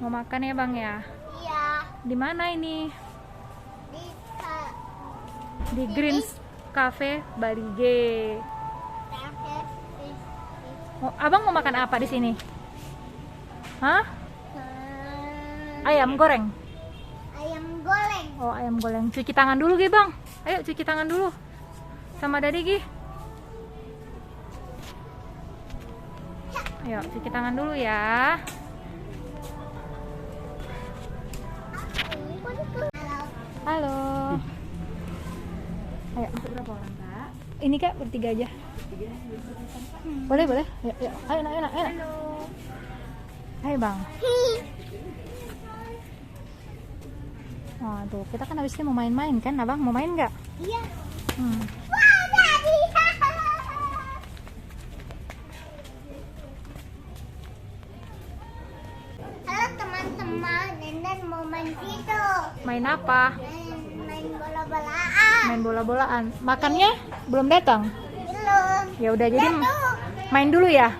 Mau makan ya bang ya? Iya. Di mana ini? Di Di Greens Cafe Bali G. kafe. Abang mau makan apa di sini? Hah? Hmm, Ayam goreng. ayam goreng. Oh ayam goreng. Cuci tangan dulu Gi bang. Ayo cuci tangan dulu. Sama Dadi Gi. Ayo cuci tangan dulu ya. Halo. Halo. Ayo. Berapa orang kak? Ini kak bertiga aja. Boleh boleh. Ayo, ayo. Ayo enak enak enak. Hai bang. Oh tuh kita kan habisnya mau main-main kan, abang mau main nggak? Iya. Hmm. Wah, Daddy. Halo teman-teman, Nenden mau main situ. Main apa? Main bola-bolaan. Main bola-bolaan. Makannya belum datang. Belum. Ya udah jadi Tuh. main dulu ya.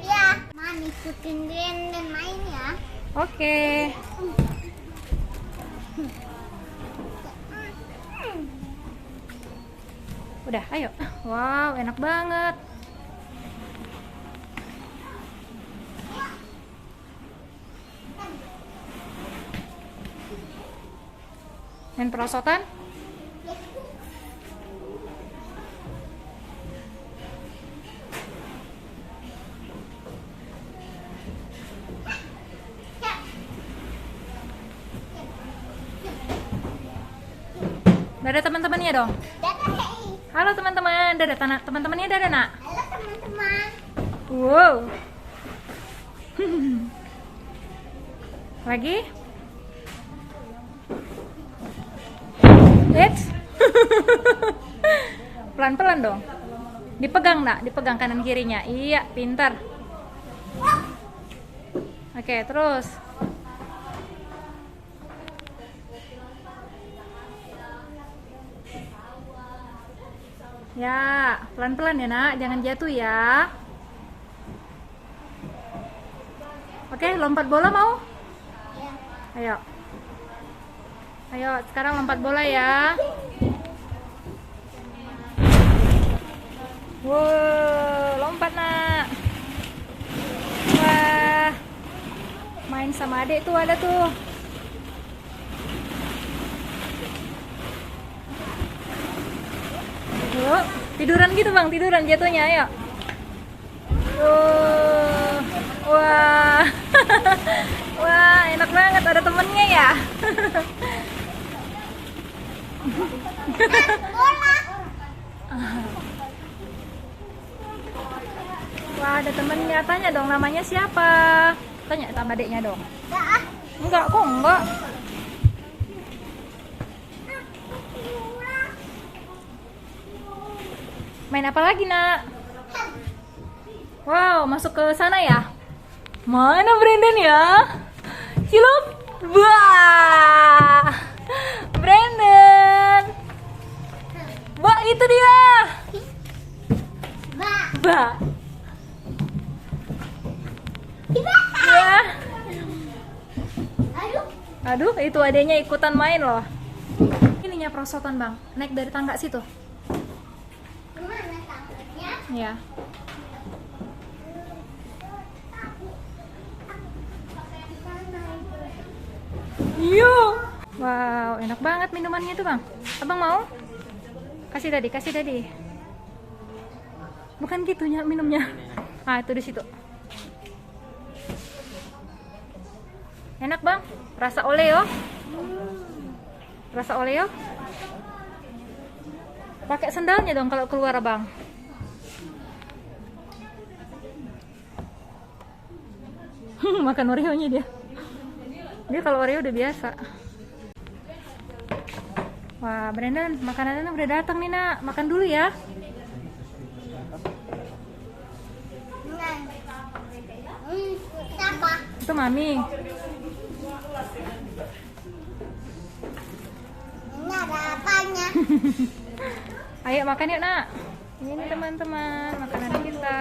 Iya. Man, ikutin Nenden main ya. Oke. Udah, ayo. Wow, enak banget. Main perosotan? Dadah teman-temannya dong. Dadah. Halo teman-teman, dadah teman-temannya dadah nak. Halo teman-teman. Wow. Lagi? Eits. Pelan-pelan dong. Dipegang nak, dipegang kanan kirinya. Iya, pintar. Oke, terus. Ya, pelan-pelan ya nak, jangan jatuh ya. Oke, lompat bola mau? Ayo. Ayo, sekarang lompat bola ya. Wow, lompat nak. Wah, main sama adik tuh ada tuh. Yuk, tiduran gitu bang, tiduran jatuhnya, ayo. Tuh, wah, wah, enak banget ada temennya ya. Bola. Wah, ada temennya, tanya dong namanya siapa? Tanya sama adiknya dong. Dah. Enggak, kok enggak? Main apa lagi nak? Wow, masuk ke sana ya? Mana Brandon ya? Cilup, wah, Brandon, wah itu dia, Ba. bah, Tiba. ya. Aduh. Aduh, itu adanya ikutan main loh. Ininya perosotan bang, naik dari tangga situ. Kemana tangannya? Ya. Yuk. Wow, enak banget minumannya tuh bang. Abang mau? Kasih tadi, kasih tadi. Bukan gitunya minumnya. Ah itu di situ. Enak bang. Rasa Oreo. Rasa Oreo. Pakai sendalnya dong kalau keluar bang. Makan Oreo-nya dia. Dia kalau Oreo udah biasa. Wah, Brandon, makanannya udah datang nih nak. Makan dulu ya. Siapa? Itu mami. Ini ada apanya? Ayo makan yuk nak. Ini teman-teman makanan kita.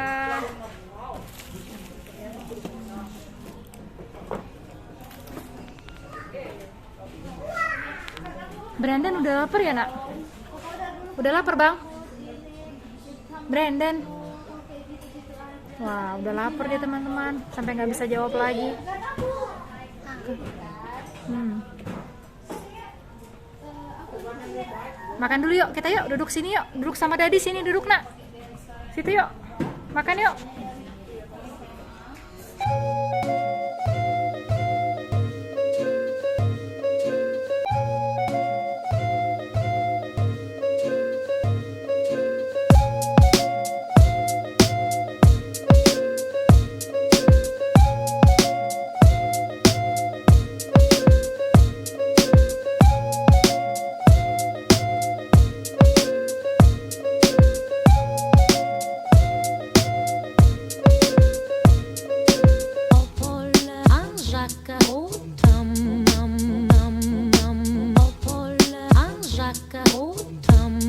Brandon udah lapar ya, Nak? Udah lapar, Bang? Brandon. Wah, udah lapar dia teman-teman. Sampai nggak bisa jawab lagi. Makan dulu yuk, kita yuk, duduk sini yuk. Duduk sama Dadi sini, duduk, Nak. Situ yuk. Makan yuk. Jacques, oh, tam,